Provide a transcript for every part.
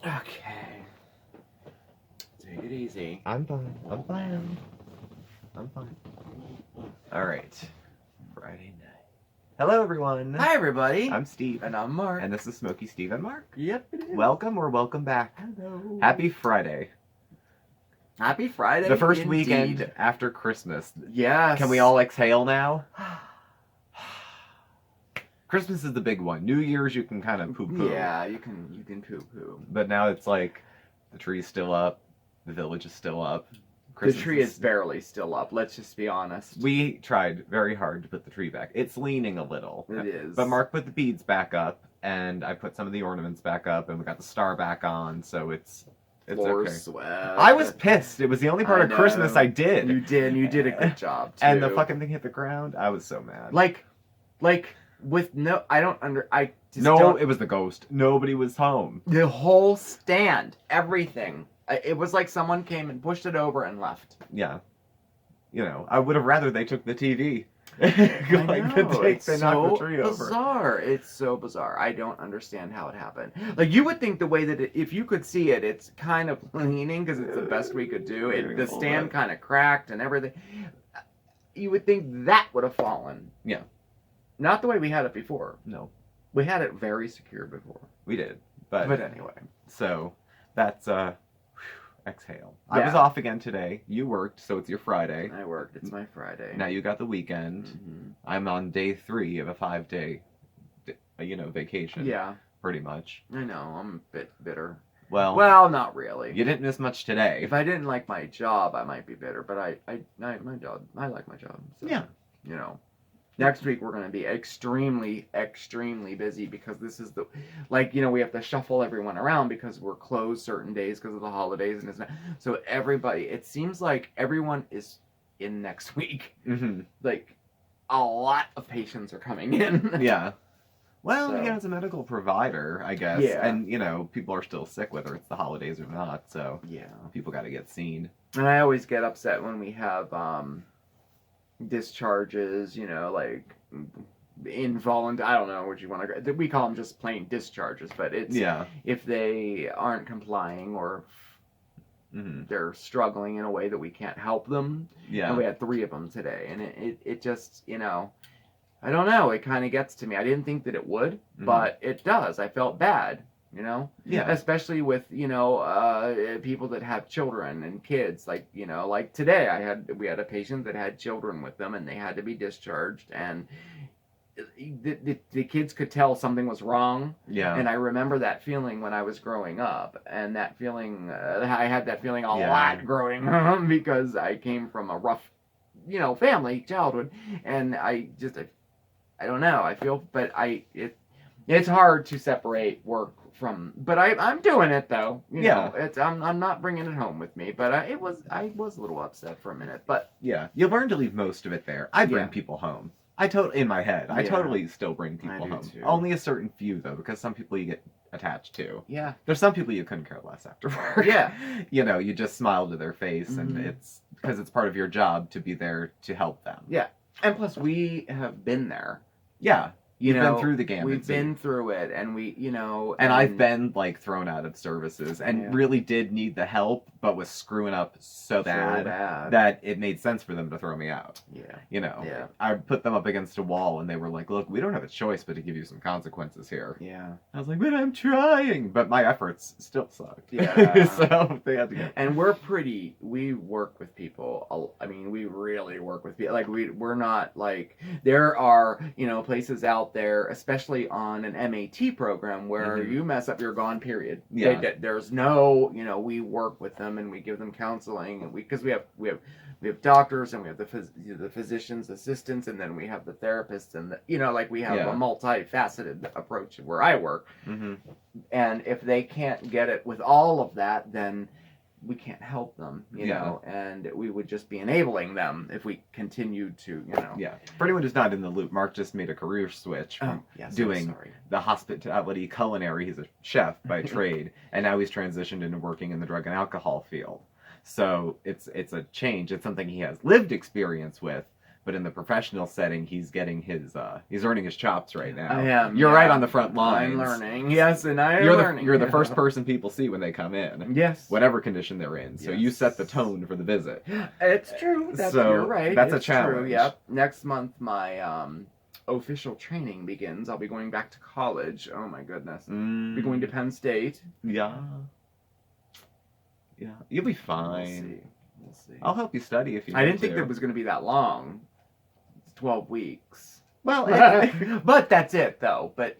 Okay. Take it easy. I'm fine. I'm fine. All right. Friday night. Hello, everyone. Hi, everybody. I'm Steve. And I'm Mark. And this is Smokey Steve and Mark. Yep, it is. Welcome or welcome back. Hello. Happy Friday. Happy Friday. The first indeed. weekend after Christmas. Yes. Can we all exhale now? Christmas is the big one. New Year's you can kind of poo-poo. Yeah, you can poo-poo. But now it's like the tree's still up, the village is still up. The tree is barely still up, let's just be honest. We tried very hard to put the tree back. It's leaning a little. It is. But Mark put the beads back up, and I put some of the ornaments back up, and we got the star back on, so it's Floor okay. swept. I was pissed. It was the only part I of know. Christmas I did. You did a good job, too. And the fucking thing hit the ground. I was so mad. Like, with no, I just no, don't. it was the ghost. Nobody was home. The whole stand, everything. It was like someone came and pushed it over and left. Yeah. You know, I would have rather they took the TV. It's they so knocked the tree over. bizarre. It's so bizarre. I don't understand how it happened. Like, you would think the way that if you could see it, it's kind of leaning because it's the best we could do. The stand kind of cracked and everything. You would think that would have fallen. Yeah. Not the way we had it before. No. We had it very secure before. We did. But anyway. So, that's, exhale. Yeah. I was off again today. You worked, so it's your Friday. I worked. It's my Friday. Now you got the weekend. Mm-hmm. I'm on day 3 of a 5-day, vacation. Yeah. Pretty much. I know. I'm a bit bitter. Well, not really. you didn't miss much today. If I didn't like my job, I might be bitter. But I like my job. So, Yeah. You know. Next week we're going to be extremely, extremely busy because this is we have to shuffle everyone around because we're closed certain days because of the holidays and it's not. So everybody, it seems like everyone is in next week. Mm-hmm. Like a lot of patients are coming in. Yeah. Well, So. yeah, it's a medical provider, I guess. Yeah. And, people are still sick whether it's the holidays or not, so Yeah. people got to get seen. And I always get upset when we have discharges, like involuntary, I don't know what you want to, we call them just plain discharges, but it's if they aren't complying or they're struggling in a way that we can't help them. Yeah. And we had 3 of them today, and it just, I don't know, it kind of gets to me. I didn't think that it would, but it does. I felt bad. Yeah. Especially with, people that have children and kids, like today we had a patient that had children with them and they had to be discharged, and the kids could tell something was wrong. Yeah. And I remember that feeling when I was growing up, and that feeling, I had that feeling a lot growing up because I came from a rough, family, childhood, and I don't know, I feel, but it's hard to separate work from, but I'm doing it though. I'm not bringing it home with me, but I was a little upset for a minute, but yeah, you learn to leave most of it there. I bring people home. In my head, I totally still bring people home. Too. Only a certain few though, because some people you get attached to. Yeah. There's some people you couldn't care less after work. Yeah. You just smile to their face, and it's because it's part of your job to be there to help them. Yeah. And plus we have been there. Yeah. You've been through the gambit. We've been through it, and and I've been thrown out of services and really did need the help, but was screwing up so bad that it made sense for them to throw me out. Yeah. Yeah. I put them up against a wall, and they were like, "Look, we don't have a choice but to give you some consequences here." Yeah. I was like, "But I'm trying," but my efforts still sucked. Yeah. So they had to get. And we work with people. I mean, we really work with people. Like we're not like, there are places out there, especially on an MAT program, where you mess up, you're gone, period. Yeah. There's no, we work with them and we give them counseling, and because we have doctors, and we have the physician's assistants, and then we have the therapists, and we have a multifaceted approach where I work. And if they can't get it with all of that, then we can't help them, and we would just be enabling them if we continued to, Yeah. For anyone who's not in the loop, Mark just made a career switch from doing the hospitality culinary. He's a chef by trade, and now he's transitioned into working in the drug and alcohol field. So it's a change. It's something he has lived experience with, But in the professional setting, he's getting he's earning his chops right now. I am. You're right on the front lines. I'm learning. Yes, and I'm learning. You're the first person people see when they come in. Yes. Whatever condition they're in. So you set the tone for the visit. It's true. You're right. That's it's a challenge. True. Yep. Next month, my official training begins. I'll be going back to college. Oh my goodness. I'll be going to Penn State. Yeah. Yeah. You'll be fine. We'll see. I'll help you study if you I didn't think that was going to be that long. It's 12 weeks. Well, but that's it though. But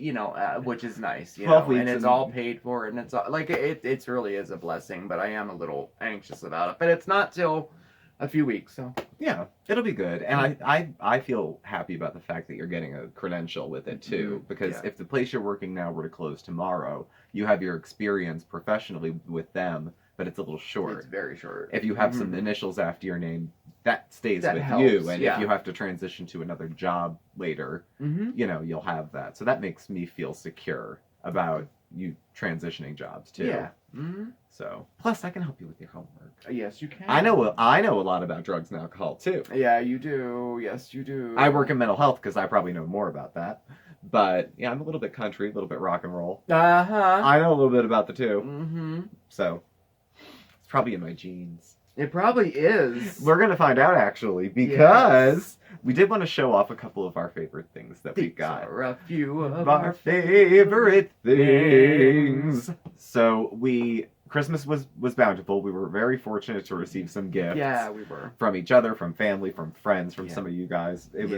which is nice. 12 weeks, and it's all paid for, and it's all, like it really is a blessing. But I am a little anxious about it. But it's not till a few weeks, so yeah, it'll be good. And I feel happy about the fact that you're getting a credential with it too, because if the place you're working now were to close tomorrow, you have your experience professionally with them. But it's a little short. It's very short. If you have some initials after your name, that stays with helps, you. And if you have to transition to another job later, you'll have that. So that makes me feel secure about you transitioning jobs too. Yeah. So plus I can help you with your homework. Yes, you can. I know a lot about drugs and alcohol too. Yeah, you do. Yes, you do. I work in mental health because I probably know more about that. But yeah, I'm a little bit country, a little bit rock and roll. I know a little bit about the two. So probably in my genes. It probably is. We're going to find out, actually, because we did want to show off a couple of our favorite things that we got. Are a few of our favorite things. So Christmas was bountiful. We were very fortunate to receive some gifts. Yeah, we were. From each other, from family, from friends, from some of you guys. It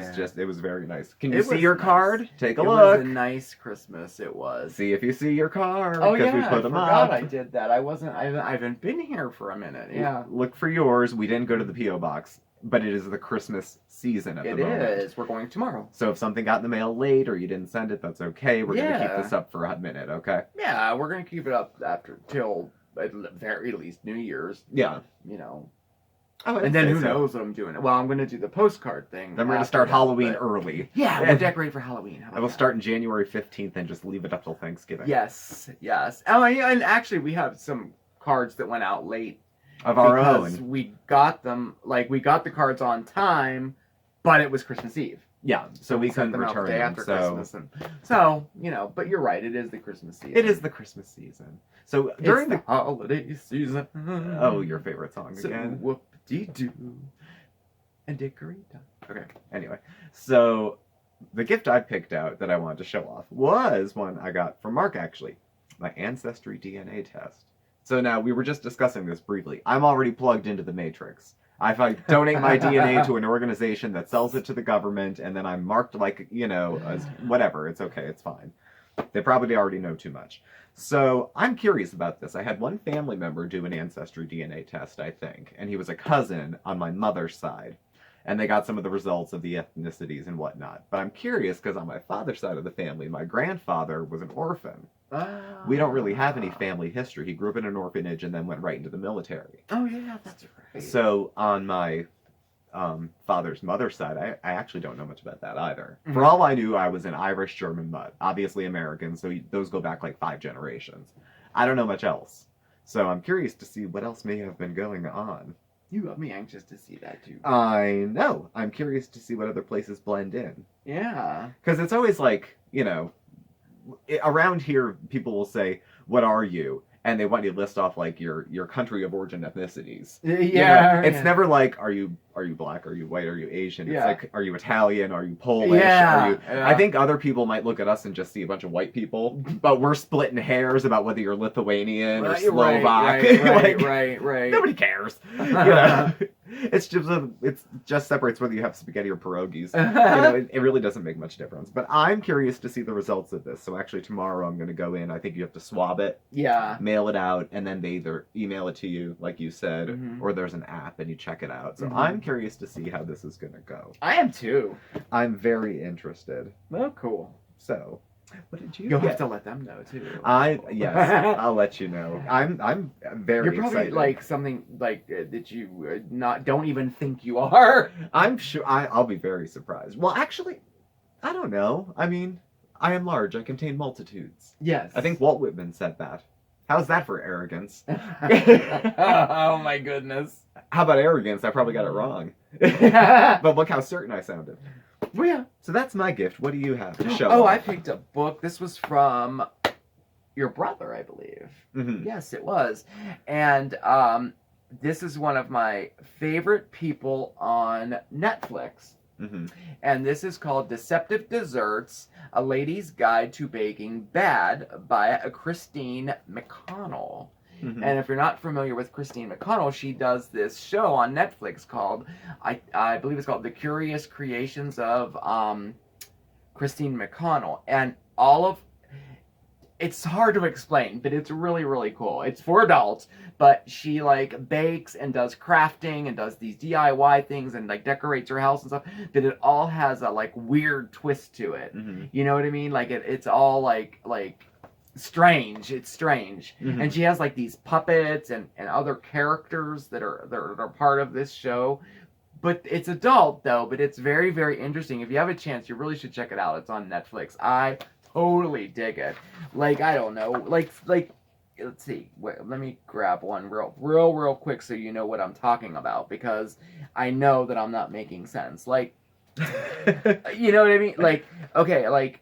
was very nice. Can you see your card? Take a look. It was a nice Christmas, it was. See if you see your card. Oh, yeah, we put them I forgot up. I did that. I haven't been here for a minute, yeah. Look for yours. We didn't go to the P.O. box, but it is the Christmas season at the moment. It is. We're going tomorrow. So if something got in the mail late or you didn't send it, that's okay. We're going to keep this up for a minute, okay? Yeah, we're going to keep it up till at the very least New Year's. Yeah. And then who knows what I'm doing. Well, I'm going to do the postcard thing. Then we're going to start Halloween early. Yeah, we'll decorate for Halloween. I will start on January 15th and just leave it up till Thanksgiving. Yes. Oh, and actually, we have some cards that went out late. Of our own. Because we got them, we got the cards on time, but it was Christmas Eve. Yeah, so we couldn't return them. After Christmas. But you're right, it is the Christmas season. It is the Christmas season. So during the holiday season. Oh, your favorite song again. Whoop-de-doo. And dickory dock. Okay, anyway. So the gift I picked out that I wanted to show off was one I got from Mark, actually. My Ancestry DNA test. So now, we were just discussing this briefly. I'm already plugged into the Matrix. If I donate my DNA to an organization that sells it to the government, and then I'm marked as whatever, it's okay, it's fine. They probably already know too much. So I'm curious about this. I had one family member do an Ancestry DNA test, I think, and he was a cousin on my mother's side. And they got some of the results of the ethnicities and whatnot. But I'm curious because on my father's side of the family, my grandfather was an orphan. We don't really have any family history. He grew up in an orphanage and then went right into the military. Oh, yeah, that's right. So on my father's mother's side, I actually don't know much about that either. Mm-hmm. For all I knew, I was an Irish German mutt. Obviously American, so those go back 5 generations. I don't know much else. So I'm curious to see what else may have been going on. You got me anxious to see that, too. I know. I'm curious to see what other places blend in. Yeah. Because it's always around here, people will say, "What are you?" And they want you to list off your country of origin ethnicities. Yeah. It's never are you black? Are you white? Are you Asian? Yeah. It's are you Italian? Are you Polish? Yeah. I think other people might look at us and just see a bunch of white people, but we're splitting hairs about whether you're Lithuanian or Slovak. Right. Nobody cares. It just separates whether you have spaghetti or pierogies. It really doesn't make much difference. But I'm curious to see the results of this. So actually tomorrow I'm going to go in. I think you have to swab it. Yeah. Mail it out, and then they either email it to you, like you said, or there's an app and you check it out. So I'm curious to see how this is going to go. I am too. I'm very interested. Oh, cool. So, what did you You'll get? have to let them know too. Yes, I'll let you know. I'm very You're probably excited. Something that you don't even think you are. I'm sure I'll be very surprised. Well, actually, I don't know. I mean, I am large. I contain multitudes. Yes. I think Walt Whitman said that. How's that for arrogance? Oh my goodness. How about arrogance? I probably got it wrong. Well, But look how certain I sounded. yeah. So that's my gift. What do you have to show Oh, off? I picked a book. This was from your brother, I believe. Mhm. Yes, it was. And this is one of my favorite people on Netflix. Mhm. And this is called Deceptive Desserts, A Lady's Guide to Baking Bad by Christine McConnell. Mhm. And if you're not familiar with Christine McConnell, she does this show on Netflix called, I believe it's called The Curious Creations of Christine McConnell. And it's hard to explain, but it's really, really cool. It's for adults, but she like bakes and does crafting and does these DIY things and like decorates her house and stuff, but it all has a like weird twist to it. Mhm. You know what I mean? Like it's all like strange. It's strange. Mhm. And she has like these puppets and other characters that are part of this show. But it's adult though, but it's very, very interesting. If you have a chance, you really should check it out. It's on Netflix. I totally dig it. Like, I don't know. Like let's see. Wait, let me grab one real quick so you know what I'm talking about, because I know that I'm not making sense. Like, you know what I mean? Like, okay, like,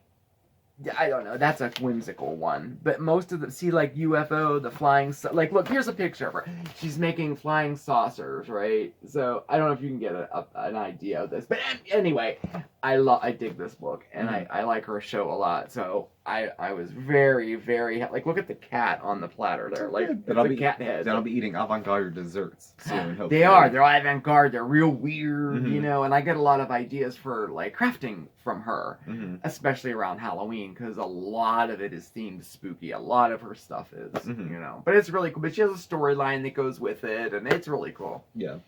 I don't know. That's a whimsical one. But most of like UFO, the flying, like, look, here's a picture of her. She's making flying saucers, right? So I don't know if you can get an idea of this. But anyway, I dig this book, and I like her show a lot. So I was very, very, like, look at the cat on the platter there. Like, the cat head. Then I'll be eating avant-garde desserts soon, hopefully. They are. They're avant-garde. They're real weird, Mhm. you know, and I get a lot of ideas for, like, crafting from her, Mhm. especially around Halloween, because a lot of it is themed spooky. A lot of her stuff is, Mhm. you know. But it's really cool. But she has a storyline that goes with it, and it's really cool. Yeah.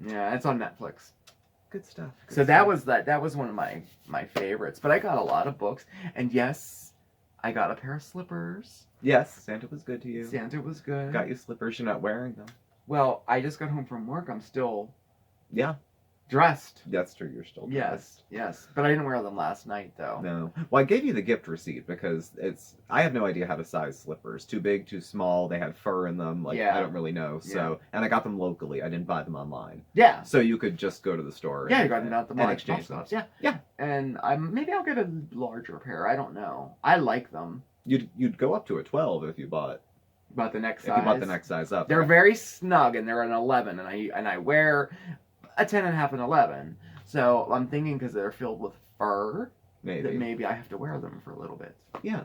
Yeah, it's on Netflix. Good stuff. Good So stuff. that was one of my favorites. But I got a lot of books, and yes, I got a pair of slippers. Yes, Santa was good to you. Santa was good. Got you slippers. You're not wearing them. Well, I just got home from work. I'm still Yeah, dressed. that's true. You're still dressed. Yes. But I didn't wear them last night, though. No. Well, I gave you the gift receipt because I have no idea how to size slippers. Too big, too small. They had fur in them. Like, Yeah. I don't really know. So, and I got them locally. I didn't buy them online. Yeah. So you could just go to the store. Yeah, and, you got them out the and market exchange them. shops. Yeah. Yeah. And maybe I'll get a larger pair. I don't know. I like them. You'd go up to a 12 if you bought About the next if size. you bought the next size up. They're very snug, and they're an 11, and I wear a 10 and a half and 11. So I'm thinking, because they're filled with fur, that maybe I have to wear them for a little bit. Yeah.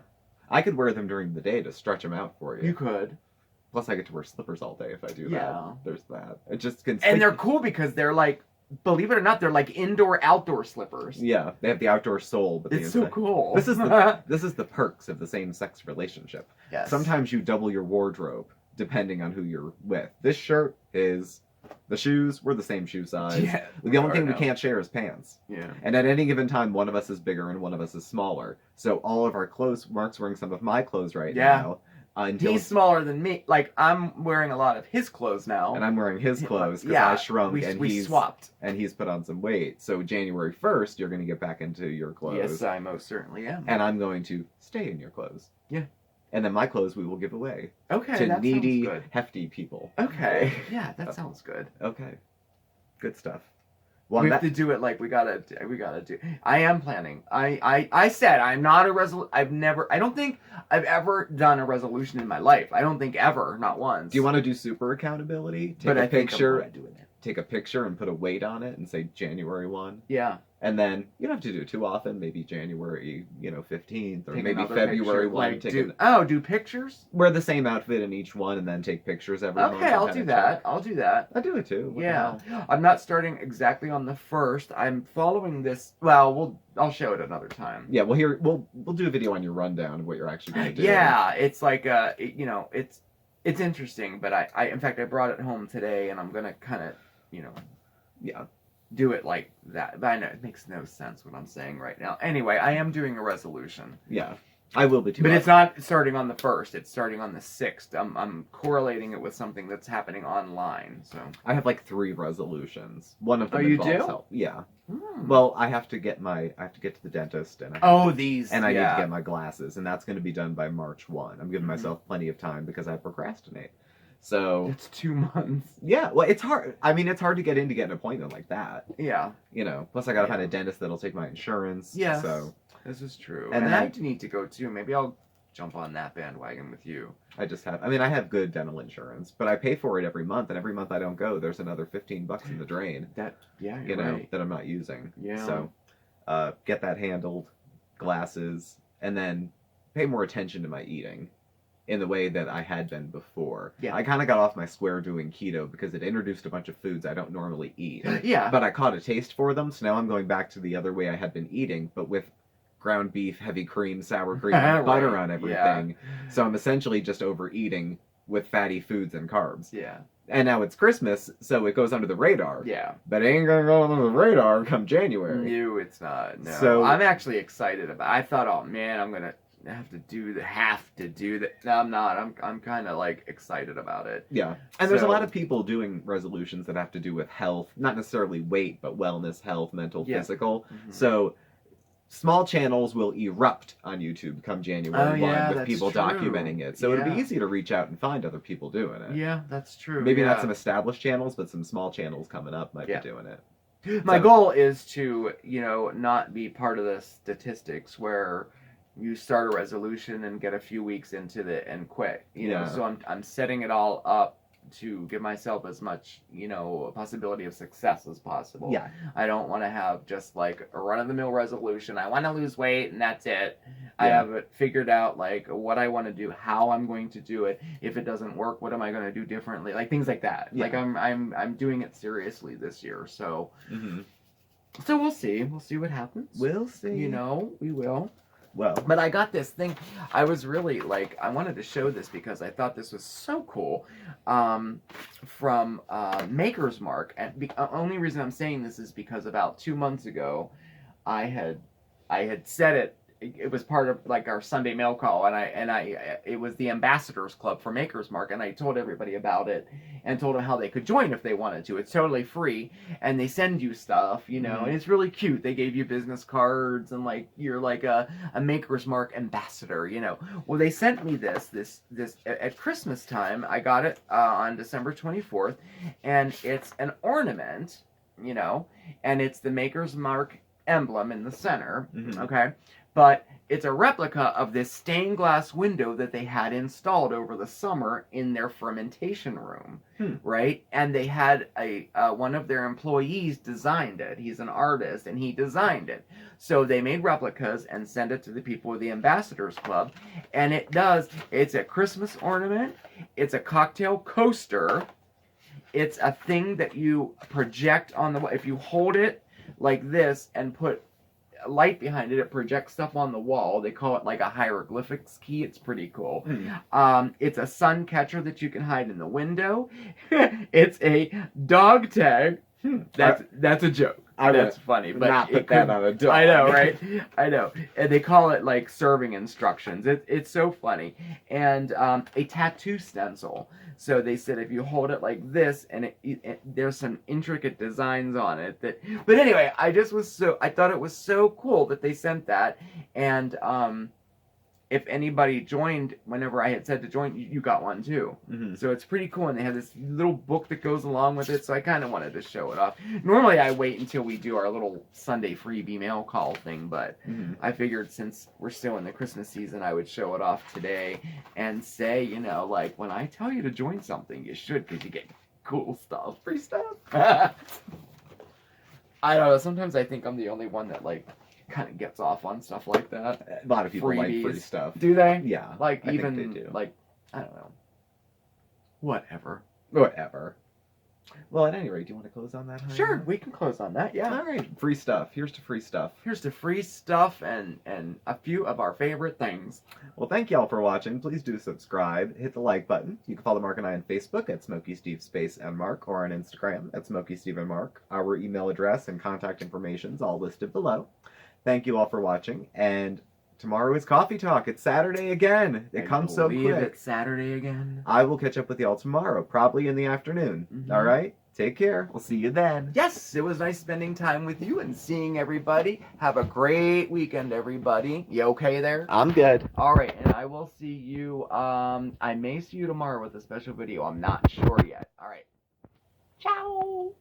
I could wear them during the day to stretch them out for you. You could. Plus, I get to wear slippers all day if I do that. Yeah. There's that. It just can. And they're cool because they're like, believe it or not, they're like indoor-outdoor slippers. Yeah, they have the outdoor sole, but It's so cool. This is the perks of the same-sex relationship. Yes. Sometimes you double your wardrobe depending on who you're with. This shirt is the shoes. We're the same shoe size. Yeah. The only thing we can't share is pants. Yeah. And at any given time, one of us is bigger and one of us is smaller. So all of our clothes. Mark's wearing some of my clothes right now. He's smaller than me. Like, I'm wearing a lot of his clothes now. And I'm wearing his clothes because Yeah, I shrunk and we he's swapped. and he's put on some weight. So January 1st, you're going to get back into your clothes. Yes, I most certainly am. And I'm going to stay in your clothes. Yeah. And then my clothes we will give away Okay, to that needy, sounds good. hefty people. Okay. Yeah, that sounds good. Okay. Good stuff. Well, We have to do it like we gotta do. I am planning. I said I'm not a I don't think I've ever done a resolution in my life. I don't think ever, not once. do you want to do super accountability? Take But a I think I'm picture. gonna do it. Take a picture and put a weight on it and say January 1. Yeah. And then you don't have to do it too often. Maybe January, 15th, or Take maybe another February picture, 1. Like, do pictures? Wear the same outfit in each one and then take pictures every month. Okay, and I'll kinda do that. check. I'll do that. I'll do it too. What the Yeah, hell? I'm not starting exactly on the 1st. I'm following this. Well, I'll show it another time. Yeah, well, we'll do a video on your rundown of what you're actually going to do. Yeah, it's like it's interesting. But I in fact I brought it home today, and I'm gonna kind of Yeah. do it like that. But I know it makes no sense what I'm saying right now. Anyway, I am doing a resolution. Yeah. I will be too. But it's not starting on the 1st. It's starting on the 6th. I'm correlating it with something that's happening online. So. I have like 3 resolutions. One of them Oh, you involves do? health. Yeah. Hmm. Well, I have to get to the dentist and Oh, I need yeah. to get my glasses, and that's going to be done by March 1. I'm giving Mhm. myself plenty of time because I procrastinate. So It's 2 months. yeah, well, it's hard. I mean, it's hard to get an appointment like that. Yeah. You know, plus I gotta Yeah. find a dentist that'll take my insurance. Yes. So This is true. And And then- I need to go too. Maybe I'll jump on that bandwagon with you. I just have. I mean, I have good dental insurance, but I pay for it every month, and every month I don't go, there's another $15 in the drain. Yeah, You you're know, right. that I'm not using. Yeah. So, get that handled, glasses, and then pay more attention to my eating in the way that I had been before. Yeah. I kind of got off my square doing keto because it introduced a bunch of foods I don't normally eat. Yeah. But I caught a taste for them, so now I'm going back to the other way I had been eating, but with ground beef, heavy cream, sour cream, and butter Right, on everything. So I'm essentially just overeating with fatty foods and carbs. Yeah. And now it's Christmas, so it goes under the radar. Yeah. But it ain't gonna go under the radar come January. No, it's not. No. So- I'm actually excited about. I thought, oh man, I'm gonna have to do that. No, I'm not. I'm kind of like excited about it. Yeah. And there's a So- lot of people doing resolutions that have to do with health, not necessarily weight, but wellness, health, mental, Yeah. physical. Mhm. So small channels will erupt on YouTube come January Oh, 1 yeah, with that's people true. documenting it. So it'd Yeah. be easy to reach out and find other people doing it. Yeah, that's true. Maybe yeah. not some established channels, but some small channels coming up might Yeah. be doing it. My So- goal is to, not be part of the statistics where you start a resolution and get a few weeks into it and quit. Yeah. So I'm setting it all up to give myself as much, a possibility of success as possible. Yeah. I don't want to have just like a run of the mill resolution. I want to lose weight and that's it. I Yeah. have it figured out like what I want to do, how I'm going to do it. If it doesn't work, what am I going to do differently? Like things like that. Yeah. Like I'm doing it seriously this year. So Mm-hmm. we'll see. We'll see what happens. We'll see. We will. Well, But I got this thing. I was really like, I wanted to show this because I thought this was so cool. From Maker's Mark. And only reason I'm saying this is because about 2 months ago, I had said it. It was part of like our Sunday mail call, and it was the Ambassadors Club for Maker's Mark, and I told everybody about it and told them how they could join if they wanted to. It's totally free, and they send you stuff, and it's really cute. They gave you business cards, and like you're like a Maker's Mark ambassador, Well, they sent me this at Christmas time. I got it on December 24th, and it's an ornament, and it's the Maker's Mark emblem in the center, Mhm. okay? But it's a replica of this stained glass window that they had installed over the summer in their fermentation room, right? And they had one of their employees designed it. He's an artist, and he designed it. So they made replicas and sent it to the people of the Ambassadors Club. And it's a Christmas ornament. It's a cocktail coaster. It's a thing that you project on the wall. If you hold it like this and put light behind it, it projects stuff on the wall. They call it like a hieroglyphics key. It's pretty cool. It's a sun catcher that you can hide in the window. It's a dog tag. That's a joke. That's funny, but not put it that could- on a dog. I know, right? I know. And they call it like serving instructions. It's so funny. And a tattoo stencil. So they said if you hold it like this, and there's some intricate designs on it. But anyway, I thought it was so cool that they sent that. And if anybody joined, whenever I had said to join, you got one too. Mm-hmm. So it's pretty cool, and they have this little book that goes along with it, so I kind of wanted to show it off. Normally I wait until we do our little Sunday freebie mail call thing, but Mm-hmm. I figured since we're still in the Christmas season, I would show it off today and say, like, when I tell you to join something, you should, because you get cool stuff. Free stuff. I don't know, sometimes I think I'm the only one that, like, kind of gets off on stuff like that. A lot of people like free Freebies. stuff. Do they? Yeah. Like, I even, think they do. like, I don't know. Whatever. Whatever. Well, at any rate, do you want to close on that? Honey? Sure, we can close on that, yeah. All right. Free stuff. Here's to free stuff. Here's the free stuff and a few of our favorite things. Well, thank y'all for watching. Please do subscribe. Hit the like button. You can follow Mark and I on Facebook at SmokeySteveAndMarc or on Instagram at SmokeySteveAndMarc. Our email address and contact information is all listed below. Thank you all for watching. And tomorrow is Coffee Talk. It's Saturday again. It comes so quick. It's Saturday again. I will catch up with y'all tomorrow, probably in the afternoon. Mhm. All right? Take care. We'll see you then. Yes, it was nice spending time with you and seeing everybody. Have a great weekend, everybody. You okay there? I'm good. All right, and I will see you. I may see you tomorrow with a special video. I'm not sure yet. All right. Ciao.